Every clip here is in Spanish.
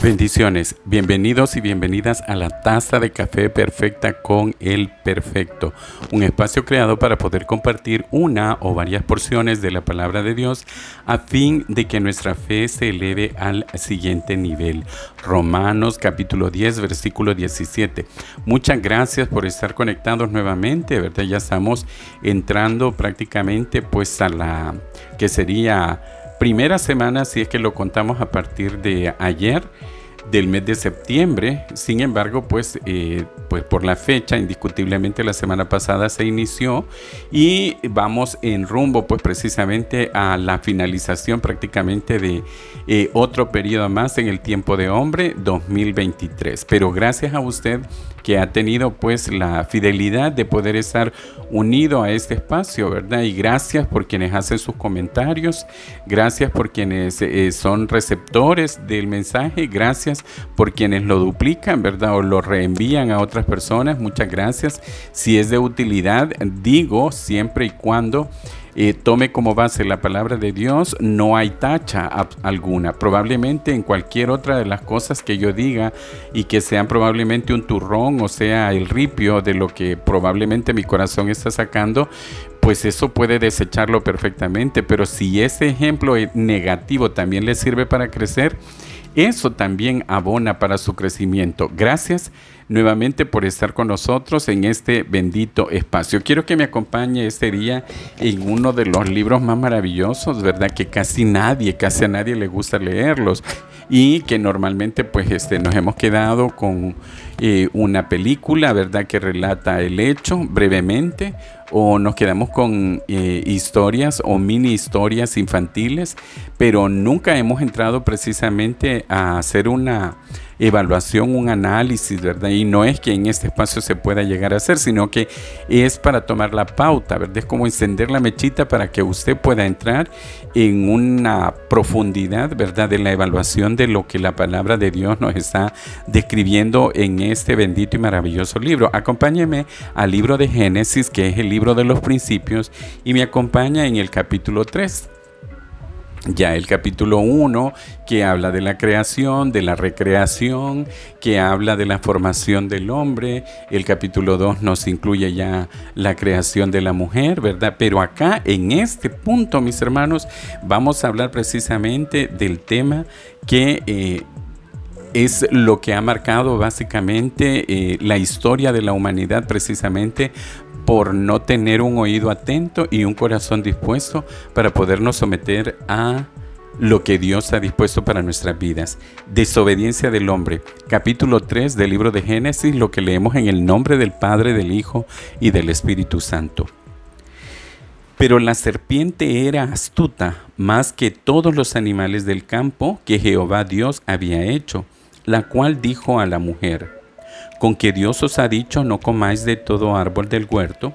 Bendiciones, bienvenidos y bienvenidas a la Taza de Café Perfecta con el Perfecto, un espacio creado para poder compartir una o varias porciones de la palabra de Dios a fin de que nuestra fe se eleve al siguiente nivel. Romanos capítulo 10, versículo 17. Muchas gracias por estar conectados nuevamente, ¿verdad? Ya estamos entrando prácticamente pues a la que sería primera semana, si es que lo contamos a partir de ayer, del mes de septiembre. Sin embargo, pues por la fecha, indiscutiblemente la semana pasada se inició y vamos en rumbo pues precisamente a la finalización prácticamente de otro periodo más en el tiempo de hombre 2023. Pero gracias a usted que ha tenido pues la fidelidad de poder estar unido a este espacio, ¿verdad? Y gracias por quienes hacen sus comentarios, gracias por quienes son receptores del mensaje, gracias por quienes lo duplican, ¿verdad? O lo reenvían a otras personas, muchas gracias. Si es de utilidad, digo siempre y cuando tome como base la palabra de Dios, no hay tacha alguna. Probablemente en cualquier otra de las cosas que yo diga y que sean probablemente un turrón o sea el ripio de lo que probablemente mi corazón está sacando, pues eso puede desecharlo perfectamente. Pero si ese ejemplo negativo también le sirve para crecer, eso también abona para su crecimiento. Gracias nuevamente por estar con nosotros en este bendito espacio. Quiero que me acompañe este día en uno de los libros más maravillosos, ¿verdad? Que casi a nadie le gusta leerlos y que normalmente pues nos hemos quedado con una película, ¿verdad? Que relata el hecho brevemente, o nos quedamos con historias o mini historias infantiles, pero nunca hemos entrado precisamente a hacer una evaluación, un análisis, ¿verdad? Y no es que en este espacio se pueda llegar a hacer, sino que es para tomar la pauta, ¿verdad? Es como encender la mechita para que usted pueda entrar en una profundidad, ¿verdad? De la evaluación de lo que la palabra de Dios nos está describiendo en este bendito y maravilloso libro. Acompáñeme al libro de Génesis, que es el libro de los principios, y me acompaña en el capítulo 3. Ya el capítulo 1, que habla de la creación, de la recreación, que habla de la formación del hombre. El capítulo 2 nos incluye ya la creación de la mujer, ¿verdad? Pero acá, en este punto, mis hermanos, vamos a hablar precisamente del tema que es lo que ha marcado básicamente la historia de la humanidad, precisamente por no tener un oído atento y un corazón dispuesto para podernos someter a lo que Dios ha dispuesto para nuestras vidas. Desobediencia del hombre. Capítulo 3 del libro de Génesis, lo que leemos en el nombre del Padre, del Hijo y del Espíritu Santo. Pero la serpiente era astuta más que todos los animales del campo que Jehová Dios había hecho, la cual dijo a la mujer: ¿con que Dios os ha dicho no comáis de todo árbol del huerto?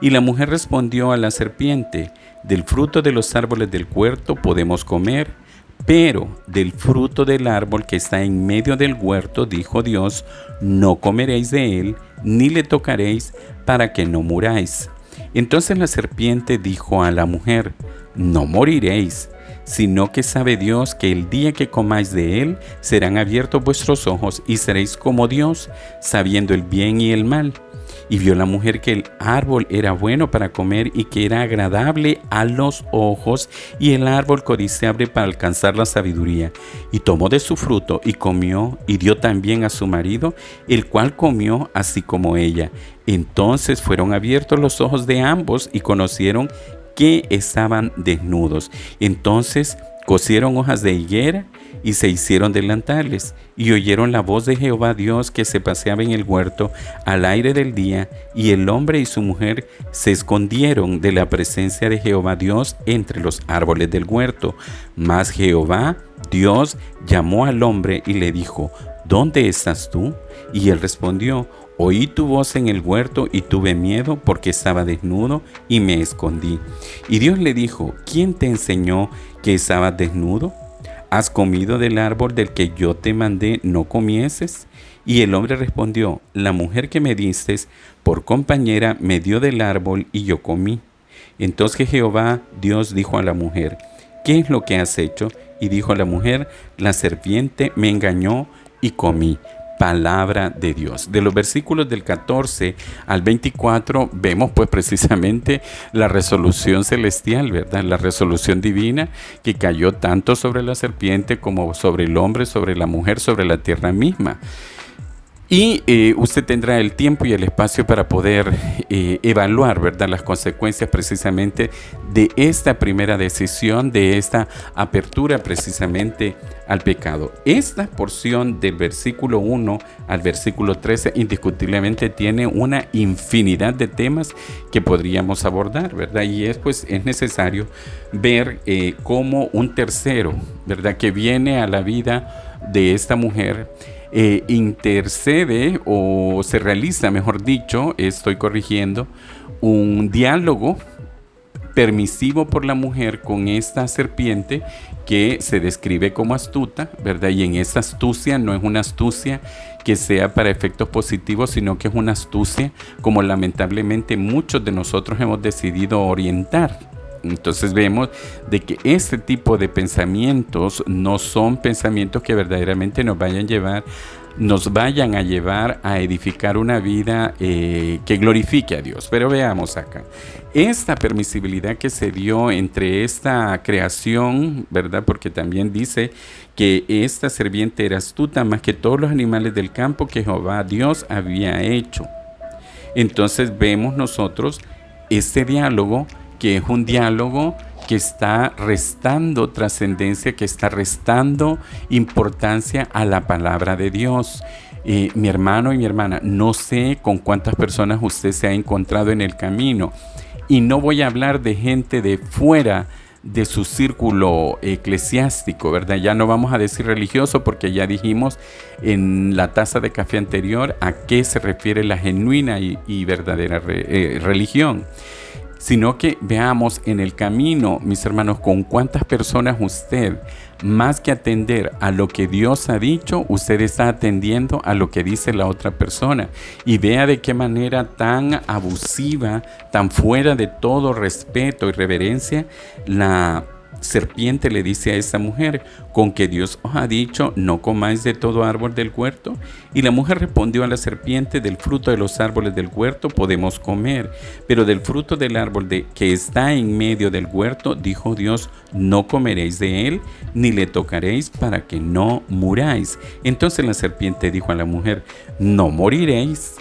Y la mujer respondió a la serpiente: del fruto de los árboles del huerto podemos comer, pero del fruto del árbol que está en medio del huerto, dijo Dios, no comeréis de él, ni le tocaréis, para que no muráis. Entonces la serpiente dijo a la mujer: no moriréis, sino que sabe Dios que el día que comáis de él, serán abiertos vuestros ojos y seréis como Dios, sabiendo el bien y el mal. Y vio la mujer que el árbol era bueno para comer y que era agradable a los ojos, y el árbol codiciable para alcanzar la sabiduría. Y tomó de su fruto y comió, y dio también a su marido, el cual comió así como ella. Entonces fueron abiertos los ojos de ambos y conocieron que estaban desnudos. Entonces cosieron hojas de higuera y se hicieron delantales, y oyeron la voz de Jehová Dios que se paseaba en el huerto al aire del día, y el hombre y su mujer se escondieron de la presencia de Jehová Dios entre los árboles del huerto. Mas Jehová Dios llamó al hombre y le dijo: ¿dónde estás tú? Y él respondió: oí tu voz en el huerto y tuve miedo porque estaba desnudo y me escondí. Y Dios le dijo: ¿quién te enseñó que estabas desnudo? ¿Has comido del árbol del que yo te mandé no comieses? Y el hombre respondió: la mujer que me diste por compañera me dio del árbol y yo comí. Entonces Jehová Dios dijo a la mujer: ¿qué es lo que has hecho? y dijo la mujer, la serpiente me engañó y comí. Palabra de Dios. De los versículos del 14 al 24 vemos pues precisamente la resolución celestial, ¿verdad? La resolución divina que cayó tanto sobre la serpiente como sobre el hombre, sobre la mujer, sobre la tierra misma. Y usted tendrá el tiempo y el espacio para poder evaluar, ¿verdad?, las consecuencias precisamente de esta primera decisión, de esta apertura precisamente al pecado. Esta porción del versículo 1 al versículo 13 indiscutiblemente tiene una infinidad de temas que podríamos abordar, ¿verdad? Y es necesario ver cómo un tercero, ¿verdad?, que viene a la vida de esta mujer, intercede o se realiza, mejor dicho, estoy corrigiendo, un diálogo permisivo por la mujer con esta serpiente que se describe como astuta, ¿verdad? Y en esta astucia no es una astucia que sea para efectos positivos, sino que es una astucia como lamentablemente muchos de nosotros hemos decidido orientar. Entonces vemos de que este tipo de pensamientos no son pensamientos que verdaderamente nos vayan a llevar a edificar una vida que glorifique a Dios. Pero veamos acá, esta permisibilidad que se dio entre esta creación, ¿verdad? Porque también dice que esta serpiente era astuta más que todos los animales del campo que Jehová Dios había hecho. Entonces vemos nosotros este diálogo, que es un diálogo que está restando trascendencia, que está restando importancia a la palabra de Dios. Mi hermano y mi hermana, no sé con cuántas personas usted se ha encontrado en el camino, y no voy a hablar de gente de fuera de su círculo eclesiástico, ¿verdad? Ya no vamos a decir religioso, porque ya dijimos en la taza de café anterior a qué se refiere la genuina y verdadera religión. Sino que veamos en el camino, mis hermanos, con cuántas personas usted, más que atender a lo que Dios ha dicho, usted está atendiendo a lo que dice la otra persona. Y vea de qué manera tan abusiva, tan fuera de todo respeto y reverencia, la serpiente le dice a esa mujer, con que Dios os ha dicho, no comáis de todo árbol del huerto. Y la mujer respondió a la serpiente, del fruto de los árboles del huerto podemos comer, pero del fruto del árbol que está en medio del huerto, dijo Dios, no comeréis de él, ni le tocaréis, para que no muráis. Entonces la serpiente dijo a la mujer, no moriréis.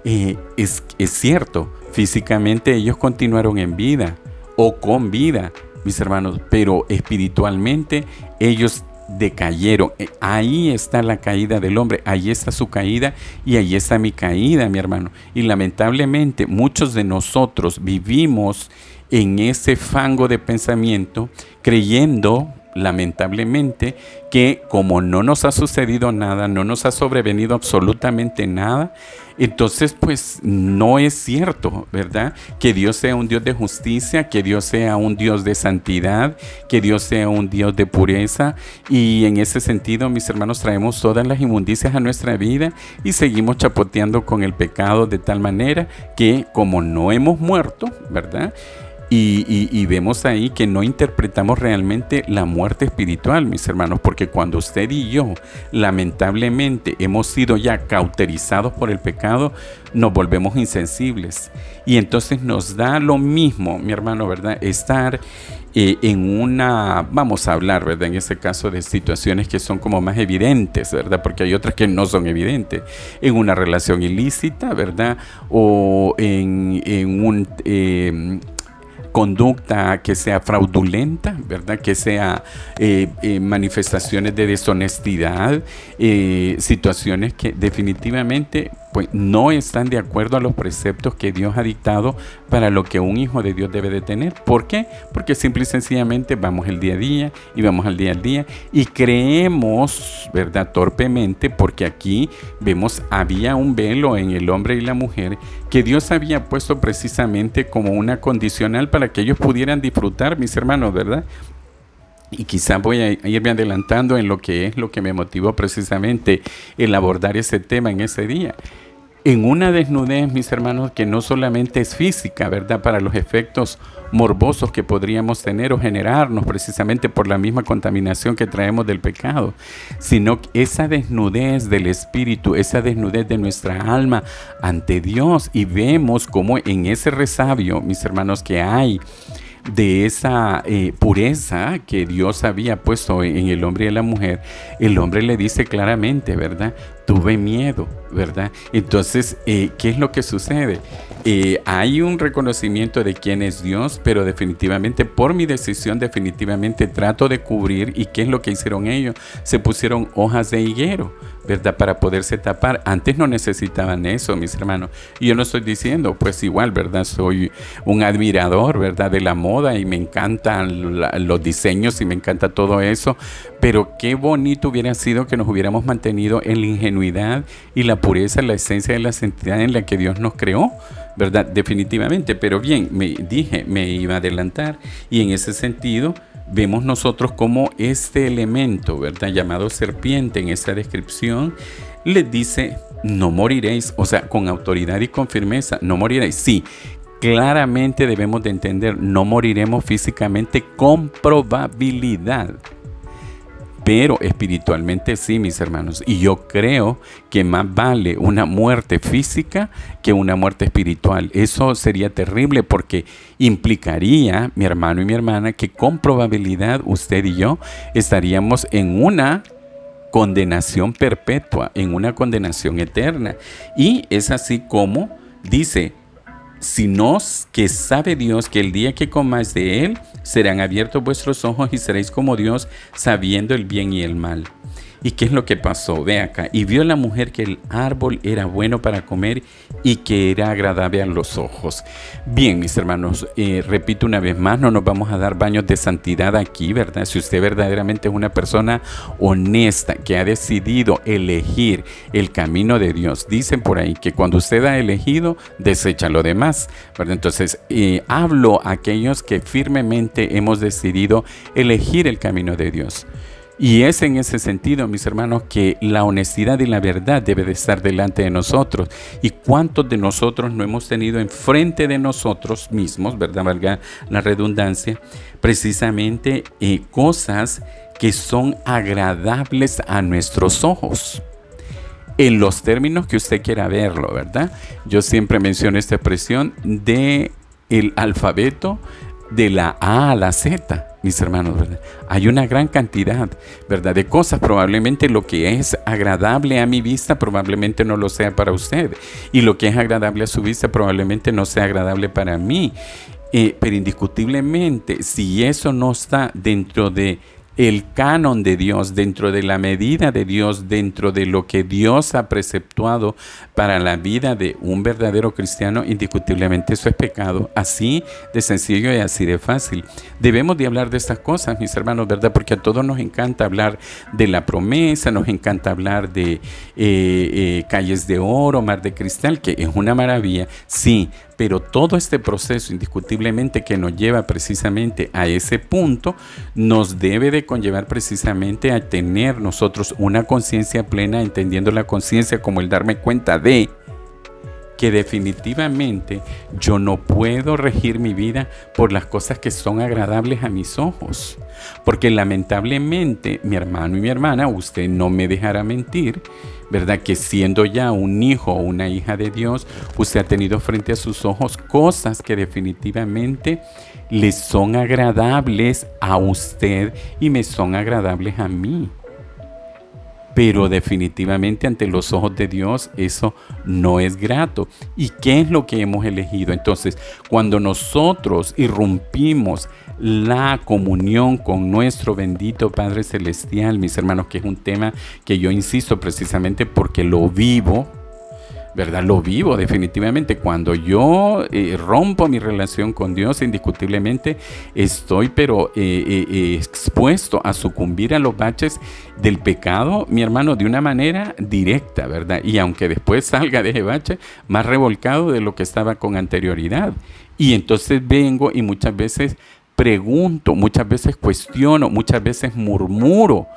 Es cierto, físicamente ellos continuaron en vida o con vida, mis hermanos, pero espiritualmente ellos decayeron. Ahí está la caída del hombre, ahí está su caída y ahí está mi caída, mi hermano. Y lamentablemente muchos de nosotros vivimos en ese fango de pensamiento, creyendo lamentablemente que como no nos ha sucedido nada, no nos ha sobrevenido absolutamente nada, entonces pues no es cierto, ¿verdad? Que Dios sea un Dios de justicia, que Dios sea un Dios de santidad, que Dios sea un Dios de pureza. Y en ese sentido, mis hermanos, traemos todas las inmundicias a nuestra vida y seguimos chapoteando con el pecado de tal manera que como no hemos muerto, ¿verdad? Y vemos ahí que no interpretamos realmente la muerte espiritual, mis hermanos, porque cuando usted y yo lamentablemente hemos sido ya cauterizados por el pecado, nos volvemos insensibles y entonces nos da lo mismo, mi hermano, ¿verdad? Estar vamos a hablar, ¿verdad? En este caso de situaciones que son como más evidentes, ¿verdad? Porque hay otras que no son evidentes. En una relación ilícita, ¿verdad? O en un conducta que sea fraudulenta, ¿verdad? Que sea manifestaciones de deshonestidad, situaciones que definitivamente pues no están de acuerdo a los preceptos que Dios ha dictado para lo que un hijo de Dios debe de tener. ¿Por qué? Porque simple y sencillamente vamos el día a día y vamos al día y creemos, ¿verdad? Torpemente, porque aquí vemos había un velo en el hombre y la mujer que Dios había puesto precisamente como una condicional para que ellos pudieran disfrutar, mis hermanos, ¿verdad? Y quizás voy a irme adelantando en lo que es lo que me motivó precisamente el abordar ese tema en ese día. en una desnudez, mis hermanos, que no solamente es física, ¿verdad? Para los efectos morbosos que podríamos tener o generarnos precisamente por la misma contaminación que traemos del pecado, sino esa desnudez del espíritu, esa desnudez de nuestra alma ante Dios, y vemos cómo en ese resabio, mis hermanos, que hay de esa pureza que Dios había puesto en el hombre y en la mujer, el hombre le dice claramente, ¿verdad? Tuve miedo, ¿verdad? Entonces, ¿qué es lo que sucede? Hay un reconocimiento de quién es Dios, pero definitivamente por mi decisión, definitivamente trato de cubrir. ¿Y qué es lo que hicieron ellos? Se pusieron hojas de higuero, ¿verdad? Para poderse tapar. Antes no necesitaban eso, mis hermanos. Y yo no estoy diciendo, pues igual, ¿verdad? Soy un admirador, ¿verdad? De la moda y me encantan los diseños y me encanta todo eso. Pero qué bonito hubiera sido que nos hubiéramos mantenido en la ingenuidad y la pureza, la esencia de la santidad en la que Dios nos creó, ¿verdad? Definitivamente. Pero bien, me iba a adelantar, y en ese sentido vemos nosotros como este elemento, ¿verdad? Llamado serpiente, en esa descripción les dice: no moriréis, o sea, con autoridad y con firmeza, no moriréis. Sí, claramente debemos de entender, no moriremos físicamente con probabilidad, pero espiritualmente sí, mis hermanos. Y yo creo que más vale una muerte física que una muerte espiritual. Eso sería terrible, porque implicaría, mi hermano y mi hermana, que con probabilidad usted y yo estaríamos en una condenación perpetua, en una condenación eterna. Y es así como dice: sino que sabe Dios que el día que comáis de él, serán abiertos vuestros ojos y seréis como Dios, sabiendo el bien y el mal. ¿Y qué es lo que pasó? Ve acá: y vio la mujer que el árbol era bueno para comer y que era agradable a los ojos. Bien, mis hermanos, repito una vez más, no nos vamos a dar baños de santidad aquí, ¿verdad? Si usted verdaderamente es una persona honesta que ha decidido elegir el camino de Dios, dicen por ahí que cuando usted ha elegido, desecha lo demás, ¿verdad? Entonces, hablo a aquellos que firmemente hemos decidido elegir el camino de Dios. Y es en ese sentido, mis hermanos, que la honestidad y la verdad debe de estar delante de nosotros. ¿Y cuántos de nosotros no hemos tenido enfrente de nosotros mismos, verdad, valga la redundancia, precisamente cosas que son agradables a nuestros ojos? En los términos que usted quiera verlo, ¿verdad? Yo siempre menciono esta expresión de el alfabeto de la A a la Z, mis hermanos, ¿verdad? Hay una gran cantidad, ¿verdad?, de cosas. Probablemente lo que es agradable a mi vista probablemente no lo sea para usted, y lo que es agradable a su vista probablemente no sea agradable para mí. Pero indiscutiblemente, si eso no está dentro de el canon de Dios, dentro de la medida de Dios, dentro de lo que Dios ha preceptuado para la vida de un verdadero cristiano, indiscutiblemente eso es pecado. Así de sencillo y así de fácil. Debemos de hablar de estas cosas, mis hermanos, ¿verdad? Porque a todos nos encanta hablar de la promesa, nos encanta hablar de calles de oro, mar de cristal, que es una maravilla, sí. Pero todo este proceso indiscutiblemente que nos lleva precisamente a ese punto, nos debe de conllevar precisamente a tener nosotros una conciencia plena, entendiendo la conciencia como el darme cuenta de que definitivamente yo no puedo regir mi vida por las cosas que son agradables a mis ojos. Porque lamentablemente, mi hermano y mi hermana, usted no me dejará mentir, ¿verdad?, que siendo ya un hijo o una hija de Dios, usted ha tenido frente a sus ojos cosas que definitivamente le son agradables a usted y me son agradables a mí. Pero definitivamente ante los ojos de Dios eso no es grato. ¿Y qué es lo que hemos elegido? Entonces, cuando nosotros irrumpimos la comunión con nuestro bendito Padre Celestial, mis hermanos, que es un tema que yo insisto precisamente porque lo vivo, ¿verdad? Lo vivo definitivamente. Cuando yo rompo mi relación con Dios, indiscutiblemente estoy expuesto a sucumbir a los baches del pecado, mi hermano, de una manera directa, ¿verdad? Y aunque después salga de ese bache, más revolcado de lo que estaba con anterioridad. Y entonces vengo y muchas veces pregunto, muchas veces cuestiono, muchas veces murmuro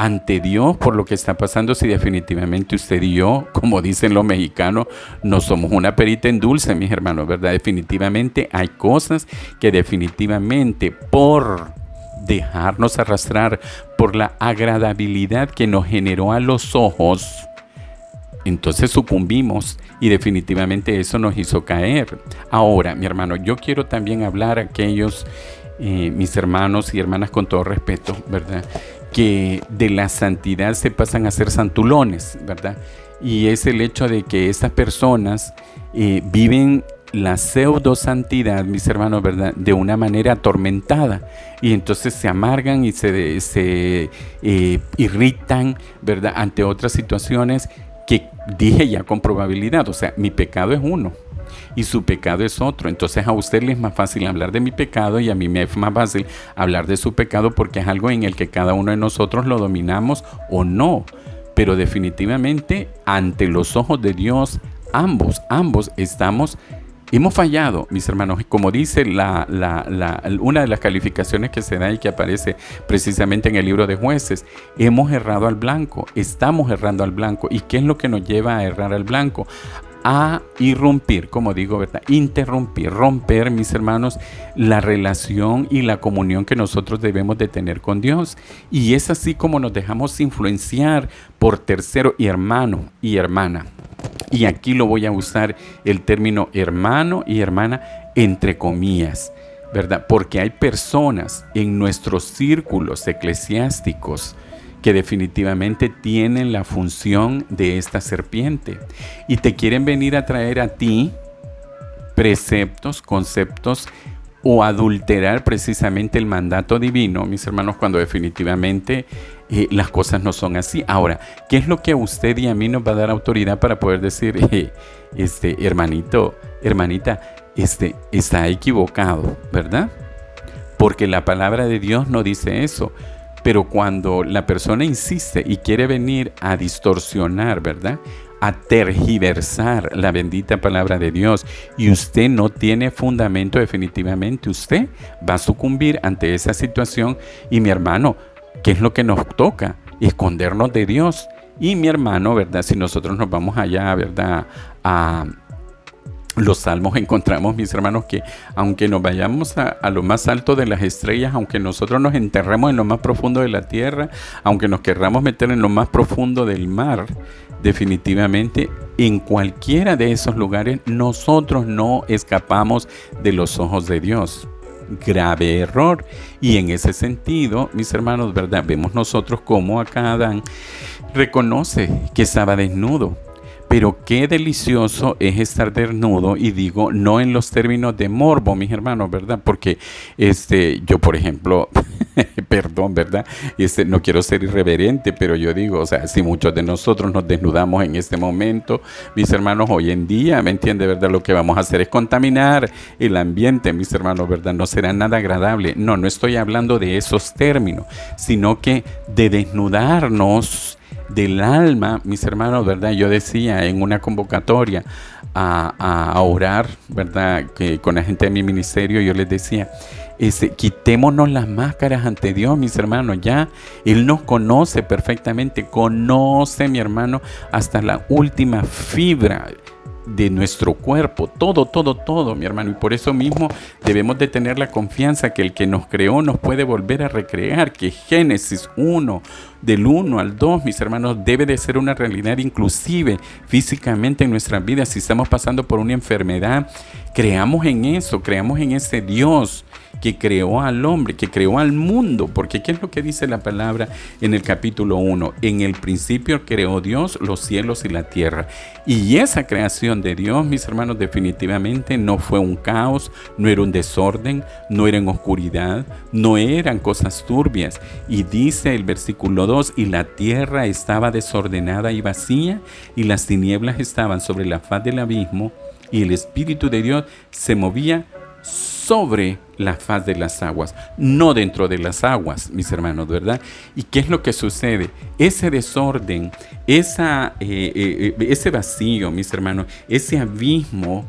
ante Dios por lo que está pasando, si definitivamente usted y yo, como dicen los mexicanos, no somos una perita en dulce, mis hermanos, ¿verdad? Definitivamente hay cosas que definitivamente por dejarnos arrastrar por la agradabilidad que nos generó a los ojos, entonces sucumbimos y definitivamente eso nos hizo caer. Ahora, mi hermano, yo quiero también hablar a aquellos, mis hermanos y hermanas, con todo respeto, ¿verdad?, que de la santidad se pasan a ser santulones, ¿verdad? Y es el hecho de que estas personas viven la pseudo santidad, mis hermanos, ¿verdad?, de una manera atormentada, y entonces se amargan y se irritan, ¿verdad?, ante otras situaciones que dije ya con probabilidad. O sea, mi pecado es uno y su pecado es otro. Entonces a usted le es más fácil hablar de mi pecado y a mí me es más fácil hablar de su pecado, porque es algo en el que cada uno de nosotros lo dominamos o no. Pero definitivamente ante los ojos de Dios, ambos hemos fallado, mis hermanos. Como dice una de las calificaciones que se da y que aparece precisamente en el libro de Jueces, hemos errado al blanco, estamos errando al blanco. ¿Y qué es lo que nos lleva a errar al blanco? A irrumpir, como digo, ¿verdad?, interrumpir, romper, mis hermanos, la relación y la comunión que nosotros debemos de tener con Dios. Y es así como nos dejamos influenciar por tercero y hermano y hermana. Y aquí lo voy a usar el término hermano y hermana entre comillas, ¿verdad? Porque hay personas en nuestros círculos eclesiásticos que definitivamente tienen la función de esta serpiente y te quieren venir a traer a ti preceptos, conceptos, o adulterar precisamente el mandato divino, mis hermanos, cuando definitivamente las cosas no son así. Ahora, ¿qué es lo que a usted y a mí nos va a dar autoridad para poder decir, hermanito, hermanita, está equivocado, ¿verdad? Porque la palabra de Dios no dice eso. Pero cuando la persona insiste y quiere venir a distorsionar, ¿verdad?, a tergiversar la bendita palabra de Dios, y usted no tiene fundamento, definitivamente usted va a sucumbir ante esa situación. Y mi hermano, ¿qué es lo que nos toca? Escondernos de Dios. Y mi hermano, ¿verdad?, si nosotros nos vamos allá, ¿verdad?, a los salmos, encontramos, mis hermanos, que aunque nos vayamos a lo más alto de las estrellas, aunque nosotros nos enterremos en lo más profundo de la tierra, aunque nos querramos meter en lo más profundo del mar, definitivamente en cualquiera de esos lugares nosotros no escapamos de los ojos de Dios. Grave error. Y en ese sentido, mis hermanos, ¿verdad?, vemos nosotros cómo acá Adán reconoce que estaba desnudo. Pero qué delicioso es estar desnudo, y digo, no en los términos de morbo, mis hermanos, ¿verdad? Porque yo, por ejemplo, perdón, ¿verdad? No quiero ser irreverente, pero yo digo, o sea, si muchos de nosotros nos desnudamos en este momento, mis hermanos, hoy en día, ¿me entiende, verdad? Lo que vamos a hacer es contaminar el ambiente, mis hermanos, ¿verdad? No será nada agradable. No estoy hablando de esos términos, sino que de desnudarnos del alma, mis hermanos, ¿verdad? Yo decía en una convocatoria a orar, ¿verdad?, que con la gente de mi ministerio, yo les decía, quitémonos las máscaras ante Dios, mis hermanos. Ya Él nos conoce perfectamente, conoce, mi hermano, hasta la última fibra de nuestro cuerpo, todo, mi hermano. Y por eso mismo debemos de tener la confianza que el que nos creó nos puede volver a recrear, que Génesis 1, del 1 al 2, mis hermanos, debe de ser una realidad, inclusive físicamente en nuestras vidas. Si estamos pasando por una enfermedad, creamos en eso, creamos en ese Dios que creó al hombre, que creó al mundo. Porque ¿qué es lo que dice la palabra en el capítulo 1? En el principio creó Dios los cielos y la tierra. Y esa creación de Dios, mis hermanos, definitivamente no fue un caos, no era un desorden, no era en oscuridad, no eran cosas turbias. Y dice el versículo 2, y la tierra estaba desordenada y vacía, y las tinieblas estaban sobre la faz del abismo, y el Espíritu de Dios se movía sobre la faz de las aguas, no dentro de las aguas, mis hermanos, ¿verdad? ¿Y qué es lo que sucede? Ese desorden, ese vacío, mis hermanos, ese abismo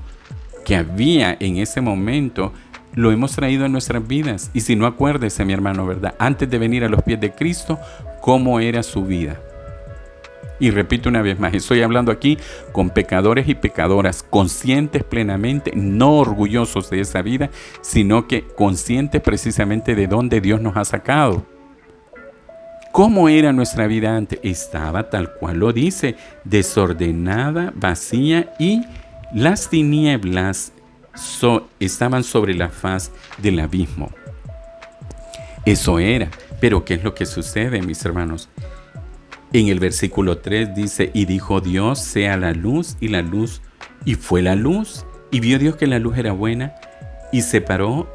que había en ese momento, lo hemos traído a nuestras vidas. Y si no, acuérdese, mi hermano, ¿verdad? Antes de venir a los pies de Cristo, ¿cómo era su vida? Y repito una vez más, estoy hablando aquí con pecadores y pecadoras, conscientes plenamente, no orgullosos de esa vida, sino que conscientes precisamente de dónde Dios nos ha sacado. ¿Cómo era nuestra vida antes? Estaba tal cual lo dice, desordenada, vacía, y las tinieblas estaban sobre la faz del abismo. Eso era. Pero ¿qué es lo que sucede, mis hermanos? En el versículo 3 dice, y dijo Dios, sea la luz, y fue la luz. Y vio Dios que la luz era buena, y separó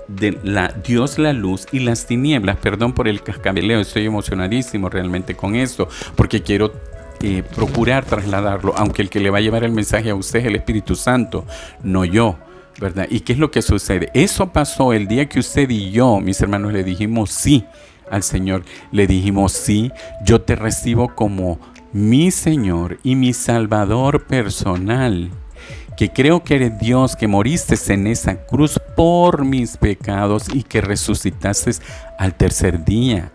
Dios la luz y las tinieblas. Perdón por el cascabeleo, estoy emocionadísimo realmente con esto, porque quiero procurar trasladarlo, aunque el que le va a llevar el mensaje a usted es el Espíritu Santo, no yo, ¿verdad? ¿Y qué es lo que sucede? Eso pasó el día que usted y yo, mis hermanos, le dijimos sí al Señor. Le dijimos, sí, yo te recibo como mi Señor y mi Salvador personal, que creo que eres Dios, que moriste en esa cruz por mis pecados y que resucitaste al tercer día.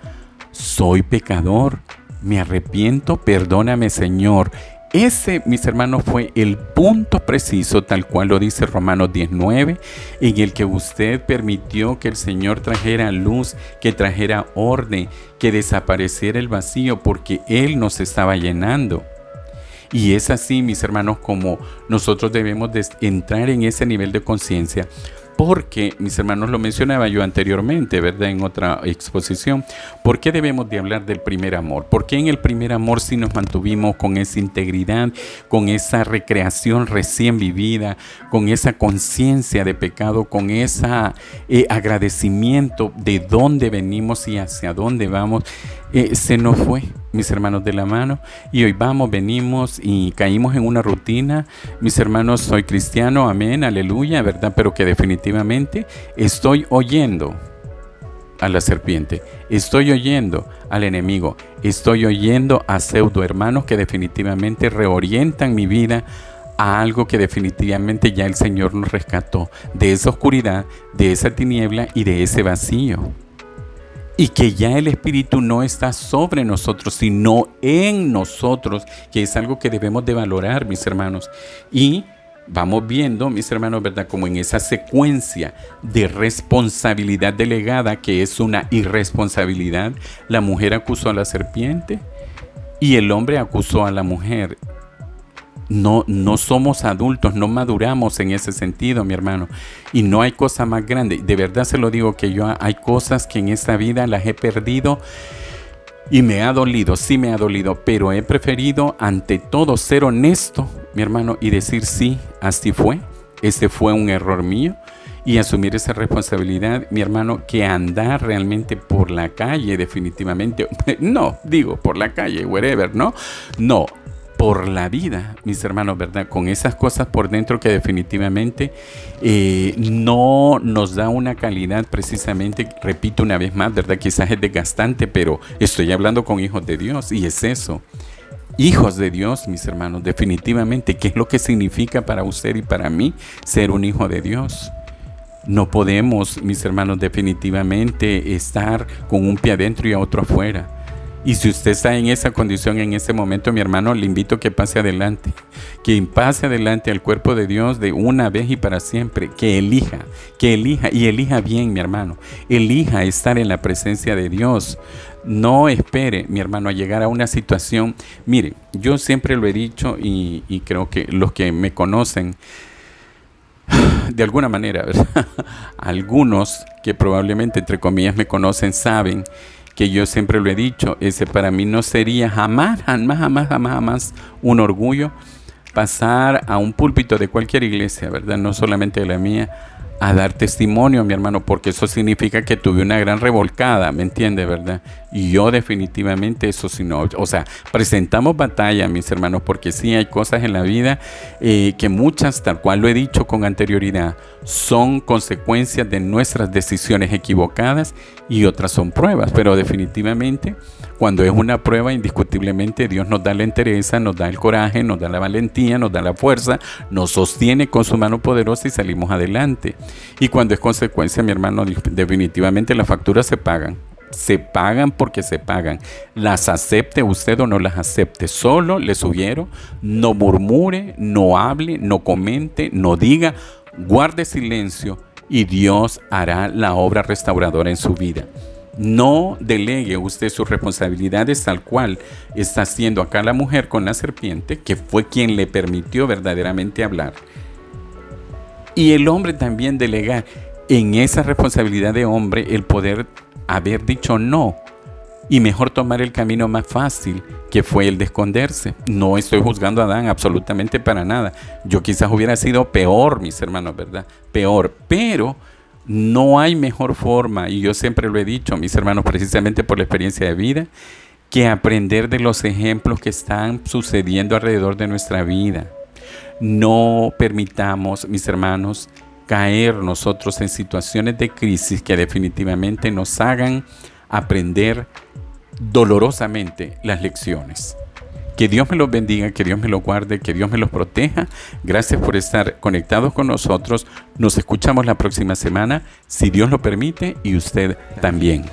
Soy pecador, me arrepiento, perdóname, Señor. Ese, mis hermanos, fue el punto preciso, tal cual lo dice Romanos 19, en el que usted permitió que el Señor trajera luz, que trajera orden, que desapareciera el vacío, porque Él nos estaba llenando. Y es así, mis hermanos, como nosotros debemos de entrar en ese nivel de conciencia. Porque, mis hermanos, lo mencionaba yo anteriormente, ¿verdad? En otra exposición. ¿Por qué debemos de hablar del primer amor? Porque en el primer amor sí nos mantuvimos con esa integridad, con esa recreación recién vivida, con esa conciencia de pecado, con ese agradecimiento de dónde venimos y hacia dónde vamos. Se nos fue, mis hermanos, de la mano, y hoy venimos y caímos en una rutina. Mis hermanos, soy cristiano, amén, aleluya, ¿verdad? Pero que definitivamente estoy oyendo a la serpiente, estoy oyendo al enemigo, estoy oyendo a pseudo hermanos que definitivamente reorientan mi vida a algo que definitivamente ya el Señor nos rescató de esa oscuridad, de esa tiniebla y de ese vacío. Y que ya el Espíritu no está sobre nosotros, sino en nosotros, que es algo que debemos de valorar, mis hermanos. Y vamos viendo, mis hermanos, ¿verdad? Como en esa secuencia de responsabilidad delegada, que es una irresponsabilidad. La mujer acusó a la serpiente y el hombre acusó a la mujer. No somos adultos, no maduramos en ese sentido, mi hermano. Y no hay cosa más grande. De verdad se lo digo, que yo hay cosas que en esta vida las he perdido y me ha dolido, sí me ha dolido, pero he preferido ante todo ser honesto, mi hermano, y decir sí, así fue. Este fue un error mío. Y asumir esa responsabilidad, mi hermano, que andar realmente por la calle definitivamente, no, digo por la calle, wherever, ¿no? No. Por la vida, mis hermanos, ¿verdad? Con esas cosas por dentro que definitivamente no nos da una calidad precisamente, repito una vez más, ¿verdad? Quizás es desgastante, pero estoy hablando con hijos de Dios y es eso. Hijos de Dios, mis hermanos, definitivamente, ¿qué es lo que significa para usted y para mí ser un hijo de Dios? No podemos, mis hermanos, definitivamente estar con un pie adentro y a otro afuera. Y si usted está en esa condición en ese momento, mi hermano, le invito a que pase adelante. Que pase adelante al cuerpo de Dios de una vez y para siempre. Que elija y elija bien, mi hermano. Elija estar en la presencia de Dios. No espere, mi hermano, a llegar a una situación. Mire, yo siempre lo he dicho y creo que los que me conocen, de alguna manera, ¿verdad? Algunos que probablemente, entre comillas, me conocen, saben que yo siempre lo he dicho, ese para mí no sería jamás un orgullo pasar a un púlpito de cualquier iglesia, ¿verdad? No solamente de la mía, a dar testimonio, mi hermano, porque eso significa que tuve una gran revolcada, ¿me entiende, verdad? Y yo definitivamente eso sí no, o sea, presentamos batalla, mis hermanos, porque sí hay cosas en la vida que muchas, tal cual lo he dicho con anterioridad, son consecuencias de nuestras decisiones equivocadas y otras son pruebas. Pero definitivamente, cuando es una prueba, indiscutiblemente Dios nos da la entereza, nos da el coraje, nos da la valentía, nos da la fuerza, nos sostiene con su mano poderosa y salimos adelante. Y cuando es consecuencia, mi hermano, definitivamente las facturas se pagan. Se pagan porque se pagan. Las acepte usted o no las acepte. Solo le sugiero, no murmure, no hable, no comente, no diga, guarde silencio y Dios hará la obra restauradora en su vida. No delegue usted sus responsabilidades tal cual está haciendo acá la mujer con la serpiente, que fue quien le permitió verdaderamente hablar. Y el hombre también delega en esa responsabilidad de hombre el poder haber dicho no y mejor tomar el camino más fácil, que fue el de esconderse. No estoy juzgando a Adán absolutamente para nada. Yo quizás hubiera sido peor, mis hermanos, ¿verdad? Peor, pero no hay mejor forma, y yo siempre lo he dicho, mis hermanos, precisamente por la experiencia de vida, que aprender de los ejemplos que están sucediendo alrededor de nuestra vida. No permitamos, mis hermanos, caer nosotros en situaciones de crisis que definitivamente nos hagan aprender dolorosamente las lecciones. Que Dios me los bendiga, que Dios me los guarde, que Dios me los proteja. Gracias por estar conectados con nosotros. Nos escuchamos la próxima semana, si Dios lo permite y usted también.